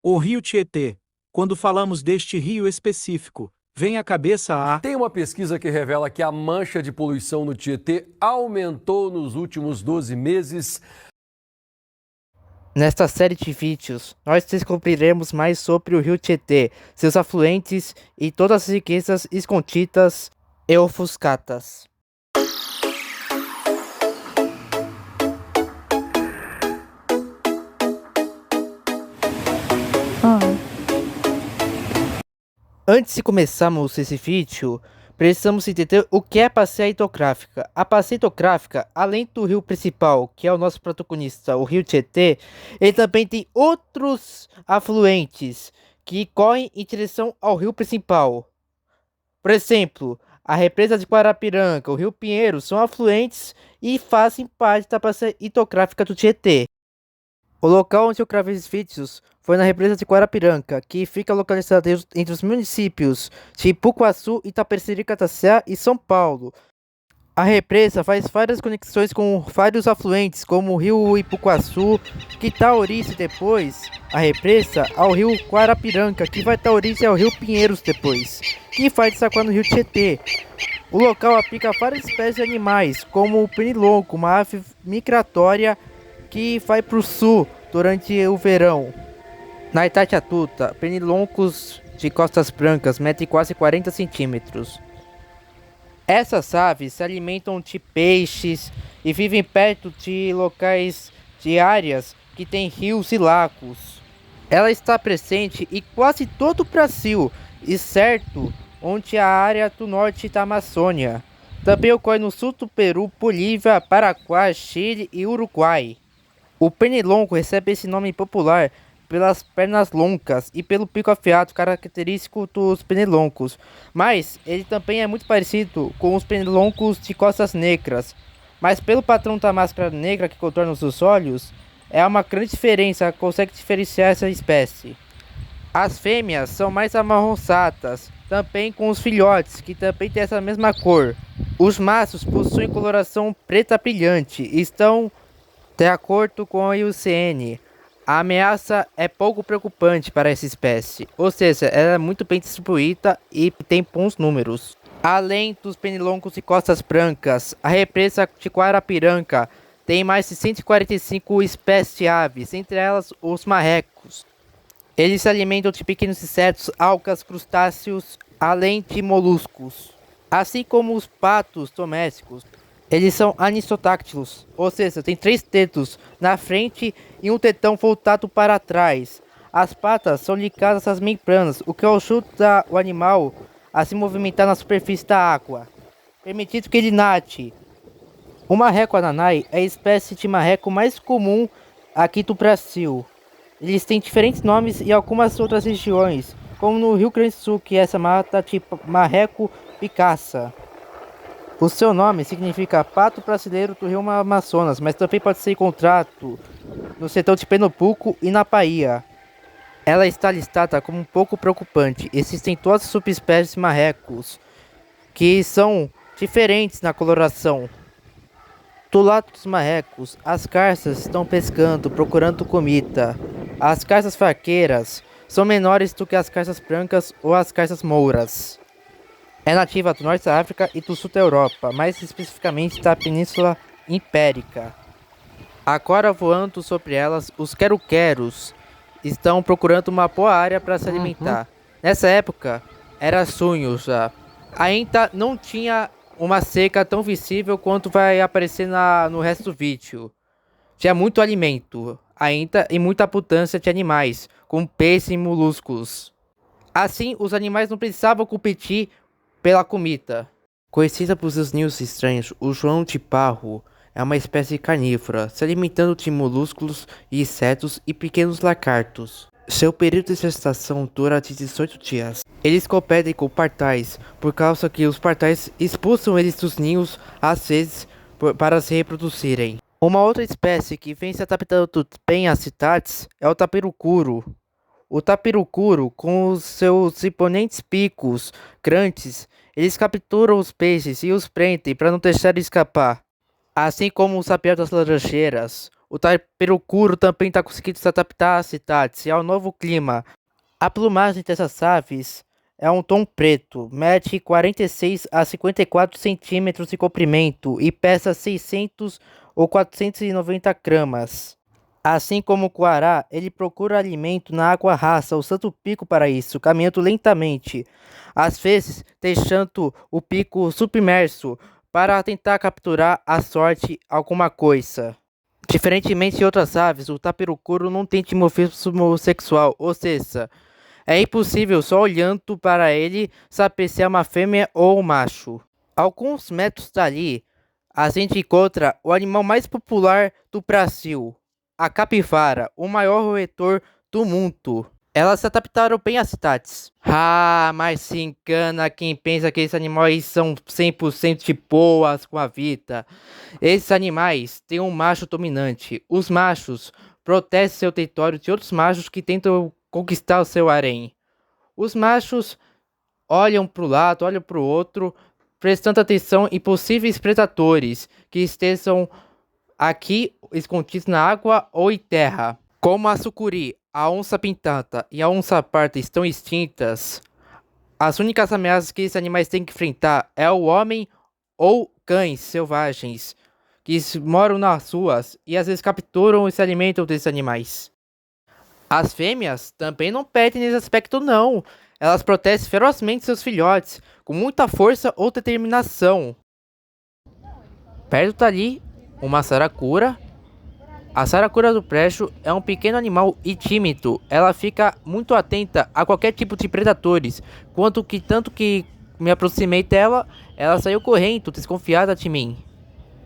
O rio Tietê. Quando falamos deste rio específico, vem à cabeça a... Tem uma pesquisa que revela que a mancha de poluição no Tietê aumentou nos últimos 12 meses. Nesta série de vídeos, nós descobriremos mais sobre o rio Tietê, seus afluentes e todas as riquezas escondidas e ofuscadas. Antes de começarmos esse vídeo, precisamos entender o que é a bacia hidrográfica. A bacia hidrográfica, além do rio principal, que é o nosso protagonista, o rio Tietê, ele também tem outros afluentes que correm em direção ao rio principal. Por exemplo, a represa de Guarapiranga, o rio Pinheiro são afluentes e fazem parte da bacia hidrográfica do Tietê. O local onde eu gravei esses vídeos foi na represa de Guarapiranga, que fica localizada entre os municípios de Ipuquaçu, Itapecerica da Serra e São Paulo. A represa faz várias conexões com vários afluentes, como o rio Ipuquaçu, que dá origem depois, a represa, ao rio Guarapiranga, que vai dar origem ao rio Pinheiros depois, que vai desaguar no rio Tietê. O local abriga várias espécies de animais, como o pernilongo, uma ave migratória que vai para o sul durante o verão. Na Itatiatuba, pernilongos de costas brancas medem quase 40 centímetros. Essas aves se alimentam de peixes e vivem perto de locais de áreas que têm rios e lagos. Ela está presente em quase todo o Brasil, exceto onde a área do norte da Amazônia. Também ocorre no sul do Peru, Bolívia, Paraguai, Chile e Uruguai. O pernilongo recebe esse nome popular pelas pernas longas e pelo pico afiado característico dos pernilongos, mas ele também é muito parecido com os pernilongos de costas negras, mas pelo padrão da máscara negra que contorna os seus olhos, é uma grande diferença, consegue diferenciar essa espécie. As fêmeas são mais amarronzadas, também com os filhotes, que também têm essa mesma cor. Os machos possuem coloração preta brilhante e estão de acordo com a IUCN, a ameaça é pouco preocupante para essa espécie, ou seja, ela é muito bem distribuída e tem bons números. Além dos pernilongos de costas brancas, a represa de Guarapiranga tem mais de 145 espécies de aves, entre elas os marrecos. Eles se alimentam de pequenos insetos, algas, crustáceos, além de moluscos, assim como os patos domésticos. Eles são anisodáctilos, ou seja, tem 3 dedos na frente e um dedão voltado para trás. As patas são ligadas às membranas, o que ajuda o animal a se movimentar na superfície da água, permitindo que ele nade. O marreco ananai é a espécie de marreco mais comum aqui do Brasil. Eles têm diferentes nomes em algumas outras regiões, como no Rio Grande do Sul, que é chamada de marreco picaça. O seu nome significa pato brasileiro do rio Amazonas, mas também pode ser encontrado no setor de Pernambuco e na Bahia. Ela está listada como um pouco preocupante. Existem todas as subespécies de marrecos, que são diferentes na coloração. Do lado dos marrecos, as garças estão pescando, procurando comida. As garças vaqueiras são menores do que as garças brancas ou as garças mouras. É nativa do norte da África e do sul da Europa, mais especificamente da Península Ibérica. Agora voando sobre elas, os quero-queros estão procurando uma boa área para se alimentar. Nessa época, era junho já. Ainda não tinha uma seca tão visível quanto vai aparecer no resto do vídeo. Tinha muito alimento, ainda e muita abundância de animais, como peixes e moluscos. Assim, os animais não precisavam competir pela comida. Conhecida por seus ninhos estranhos, o João de Barro é uma espécie carnívora, se alimentando de moluscos e insetos e pequenos lagartos. Seu período de gestação dura de 18 dias. Eles competem com pardais, por causa que os pardais expulsam eles dos ninhos às vezes para se reproduzirem. Uma outra espécie que vem se adaptando bem às cidades é o tapirocuro. O tapirocuro, com os seus imponentes picos grandes, eles capturam os peixes e os prendem para não deixar escapar. Assim como o sabiá das laranjeiras, O tapirocuro também está conseguindo se adaptar às cidades e ao novo clima. A plumagem dessas aves é um tom preto, mede 46 a 54 centímetros de comprimento e pesa 600 ou 490 gramas. Assim como o coará, ele procura alimento na água rasa, usando o pico para isso, caminhando lentamente, às vezes deixando o pico submerso para tentar capturar a sorte alguma coisa. Diferentemente de outras aves, o tapirocuro não tem dimorfismo sexual, ou seja, é impossível só olhando para ele saber se é uma fêmea ou um macho. Alguns metros dali, a gente encontra o animal mais popular do Brasil, a capivara, o maior roedor do mundo. Elas se adaptaram bem às cidades. Ah, mas se engana quem pensa que esses animais são 100% de boas com a vida. Esses animais têm um macho dominante. Os machos protegem seu território de outros machos que tentam conquistar o seu harém. Os machos olham para o lado, olham para o outro, prestando atenção em possíveis predadores que estejam aqui escondidos na água ou em terra. Como a sucuri, a onça-pintada e a onça-parda estão extintas, as únicas ameaças que esses animais têm que enfrentar é o homem ou cães selvagens que moram nas ruas e às vezes capturam e se alimentam desses animais. As fêmeas também não perdem nesse aspecto não. Elas protegem ferozmente seus filhotes com muita força ou determinação. Perto dali, uma saracura. A saracura do brejo é um pequeno animal e tímido. Ela fica muito atenta a qualquer tipo de predadores. Tanto que me aproximei dela, ela saiu correndo, desconfiada de mim.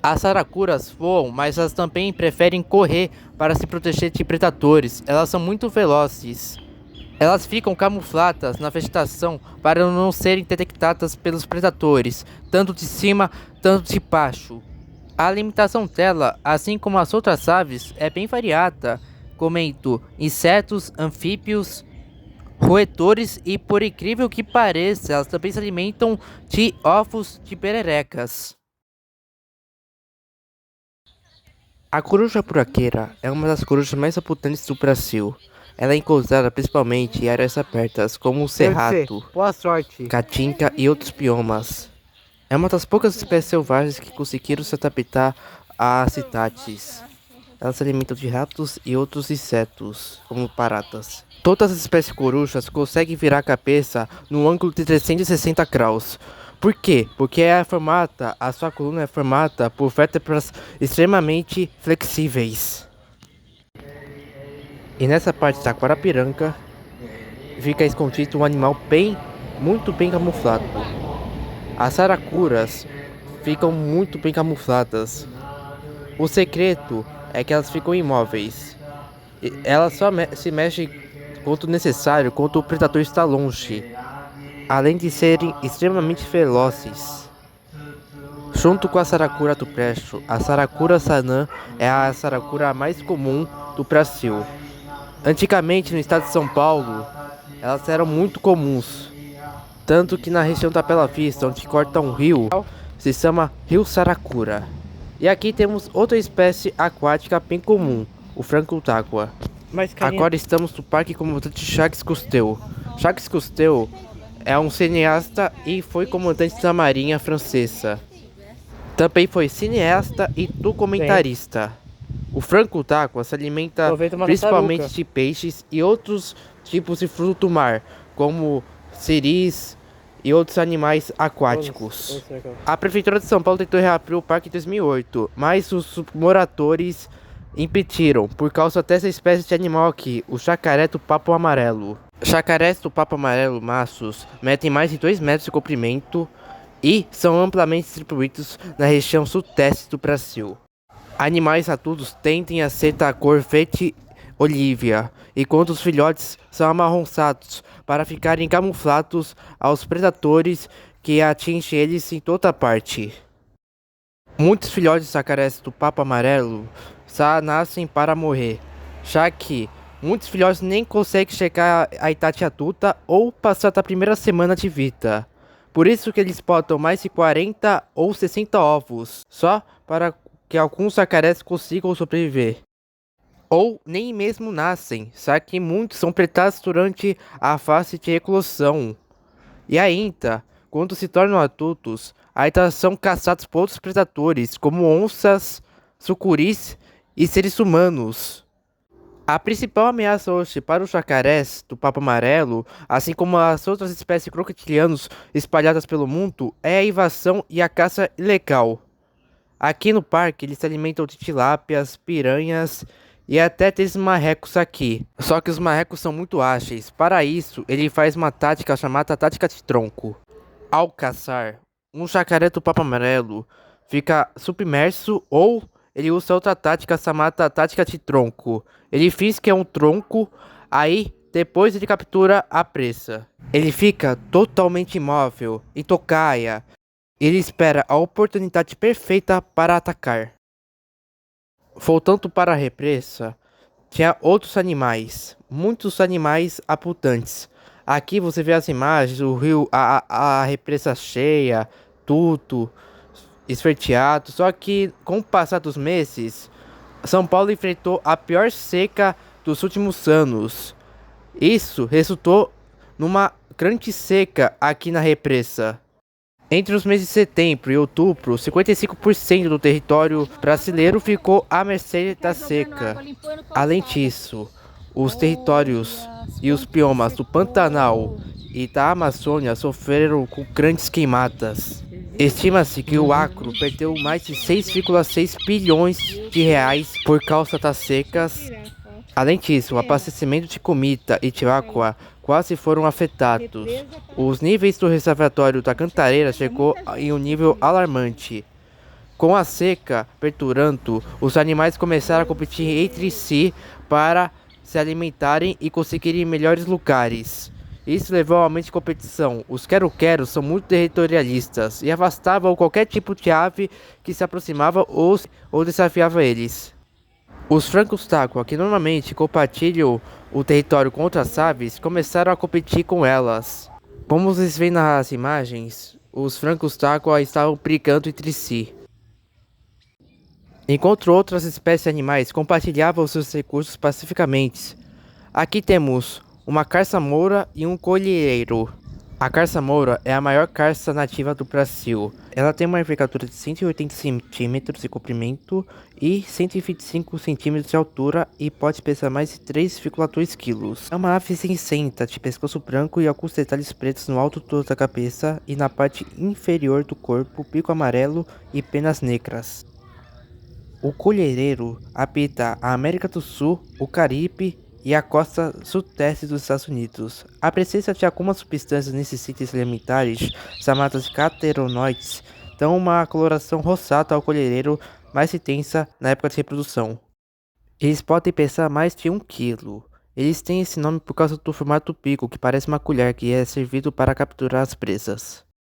As saracuras voam, mas elas também preferem correr para se proteger de predadores. Elas são muito velozes. Elas ficam camufladas na vegetação para não serem detectadas pelos predadores, tanto de cima, tanto de baixo. A alimentação dela, assim como as outras aves, é bem variada, comendo insetos, anfíbios, roedores e, por incrível que pareça, elas também se alimentam de ovos de pererecas. A coruja buraqueira é uma das corujas mais abundantes do Brasil. Ela é encontrada principalmente em áreas abertas, como o Cerrado, Boa sorte. Caatinga e outros biomas. É uma das poucas espécies selvagens que conseguiram se adaptar às cidades. Elas se alimentam de ratos e outros insetos, como baratas. Todas as espécies corujas conseguem virar a cabeça no ângulo de 360 graus. Por quê? Porque a sua coluna é formada por vértebras extremamente flexíveis. E nessa parte da Guarapiranga fica escondido um animal muito bem camuflado. As saracuras ficam muito bem camufladas. O segredo é que elas ficam imóveis. Elas só se mexem quanto necessário, quando o predador está longe. Além de serem extremamente velozes. Junto com a saracura do brejo, a saracura sanã é a saracura mais comum do Brasil. Antigamente, no estado de São Paulo, elas eram muito comuns. Tanto que na região da Bela Vista, onde corta um rio, se chama Rio Saracura. E aqui temos outra espécie aquática bem comum, o frango d'água. Agora estamos no Parque Comandante Jacques Cousteau. Jacques Cousteau é um cineasta e foi comandante da Marinha Francesa. Também foi cineasta e documentarista. O frango d'água se alimenta principalmente de peixes e outros tipos de fruto do mar, como siris e outros animais aquáticos. A Prefeitura de São Paulo tentou reabrir o parque em 2008, mas os moradores impediram por causa dessa espécie de animal aqui, o jacaré do papo amarelo. Jacarés do papo amarelo machos medem mais de 2 metros de comprimento e são amplamente distribuídos na região sudeste do Brasil. Animais adultos tendem a ser da cor verde olívia, enquanto os filhotes são amarronzados para ficarem camuflados aos predadores que atingem eles em toda parte. Muitos filhotes de jacarés do papo amarelo só nascem para morrer, já que muitos filhotes nem conseguem chegar à idade adulta ou passar da primeira semana de vida. Por isso que eles botam mais de 40 ou 60 ovos, só para que alguns jacarés consigam sobreviver. ou nem mesmo nascem, só que muitos são pretados durante a fase de eclosão. E ainda, quando se tornam adultos, ainda são caçados por outros predadores, como onças, sucuris e seres humanos. A principal ameaça hoje para os jacarés do papo amarelo, assim como as outras espécies de crocodilianos espalhadas pelo mundo, é a invasão e a caça ilegal. Aqui no parque eles se alimentam de tilápias, piranhas e até tem marrecos aqui. Só que os marrecos são muito ágeis. Para isso, ele faz uma tática chamada tática de tronco. Ao caçar, um jacaré do papo amarelo fica submerso ou ele usa outra tática chamada tática de tronco. Ele finge que é um tronco, aí depois ele captura a presa. Ele fica totalmente imóvel e tocaia. Ele espera a oportunidade perfeita para atacar. Voltando para a represa, tinha outros animais, muitos animais abundantes. Aqui você vê as imagens, o rio, a represa cheia, tudo esverdeado. Só que com o passar dos meses, São Paulo enfrentou a pior seca dos últimos anos. Isso resultou numa grande seca aqui na represa. Entre os meses de setembro e outubro, 55% do território brasileiro ficou à mercê da seca. Além disso, os territórios e os biomas do Pantanal e da Amazônia sofreram com grandes queimadas. Estima-se que o Acre perdeu mais de 6,6 bilhões de reais por causa das secas. Além disso, o abastecimento de comida e de água quase foram afetados. Os níveis do reservatório da Cantareira chegou em um nível alarmante. Com a seca perdurando, os animais começaram a competir entre si para se alimentarem e conseguirem melhores lugares. Isso levou ao aumento de competição. Os quero-queros são muito territorialistas e afastavam qualquer tipo de ave que se aproximava ou desafiava eles. Os frangos d'água, que normalmente compartilham o território com outras aves, começaram a competir com elas. Como vocês veem nas imagens, os frangos d'água estavam brigando entre si, enquanto outras espécies animais compartilhavam seus recursos pacificamente. Aqui temos uma carça-moura e um colheiro. A carça-moura é a maior carça nativa do Brasil. Ela tem uma envergadura de 180 centímetros de comprimento e 125 centímetros de altura e pode pesar mais de 3,2 quilos. É uma ave cinzenta, de pescoço branco e alguns detalhes pretos no alto da cabeça e na parte inferior do corpo, bico amarelo e penas negras. O colhereiro habita a América do Sul, o Caribe e a costa sudeste dos Estados Unidos. A presença de algumas substâncias nesses sítios alimentares, chamadas cateronoides, dão uma coloração rosada ao colhereiro mais intensa na época de reprodução. Eles podem pesar mais de 1 quilo. Eles têm esse nome por causa do formato do bico, que parece uma colher que é servido para capturar as presas.